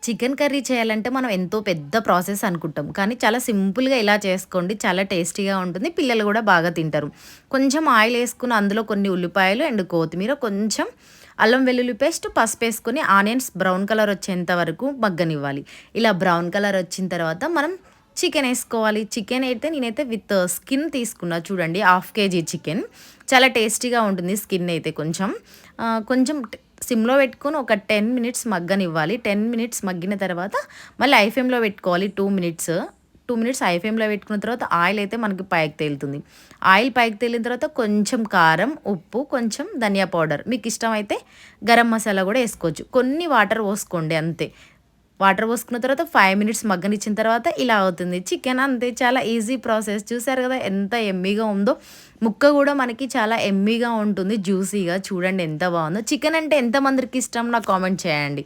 Chicken curry చేయాలంటే మనం ఎంతో పెద్ద ప్రాసెస్ అనుకుంటాం. కానీ చాలా సింపుల్‌గా ఇలా చేసుకోండి. చాలా టేస్టీగా ఉంటుంది. పిల్లలు గూడా బాగా తింటారు. కొంచెం ఆయిల్ ఏసుకొని అందులో కొన్ని ఉల్లిపాయలు అండ్ కొత్తిమీర, కొంచెం అల్లం వెల్లుల్లి పేస్ట్, పసుపేసుకొని ఆనియన్స్ బ్రౌన్ కలర్ వచ్చేంత వరకు మగ్గనివ్వాలి. ఇలా బ్రౌన్ కలర్ వచ్చిన తర్వాత మనం చికెన్ ఏసుకోవాలి. చికెన్ అయితే నేనైతే విత్ స్కిన్ తీసుకున్నా చూడండి. Half KG chicken. చాలా టేస్టీగా ఉంటుంది స్కిన్ అయితే కొంచెం. కొంచెం సిమ్‌లో పెట్టుకొని ఒక 10 మినిట్స్ మగ్గనివ్వాలి. 10 మినిట్స్ మగ్గిన తర్వాత మళ్ళీ హై ఫ్లేమ్‌లో పెట్టుకోవాలి 2 మినిట్స్. 2 మినిట్స్ హై ఫ్లేమ్‌లో పెట్టుకున్న తర్వాత ఆయిల్ అయితే మనకి పైకి తేలుతుంది. ఆయిల్ పైకి తేలిన తర్వాత కొంచెం కారం, ఉప్పు, కొంచెం ధనియా పౌడర్ మీకిష్టమైతే గరం మసాలా గూడా ఏసుకోవచ్చు. కొన్ని వాటర్ పోసుకోండి అంతే. వాటర్ పోసుకున్న తర్వాత 5 మినిట్స్ మగ్గనిచ్చిన తర్వాత ఇలా అవుతుంది. చికెన్ అంతే చాలా ఈజీ ప్రాసెస్. చూసారు గదా! ఎంత యమ్మీగా ఉందో. ముక్క గూడా మనకి చాలా యమ్మీగా ఉంటుంది. జ్యూసీగా చూడండి ఎంత బావుందో. చికెన్ అంటే ఎంతమందికి ఇష్టం నాకు కామెంట్ చేయండి.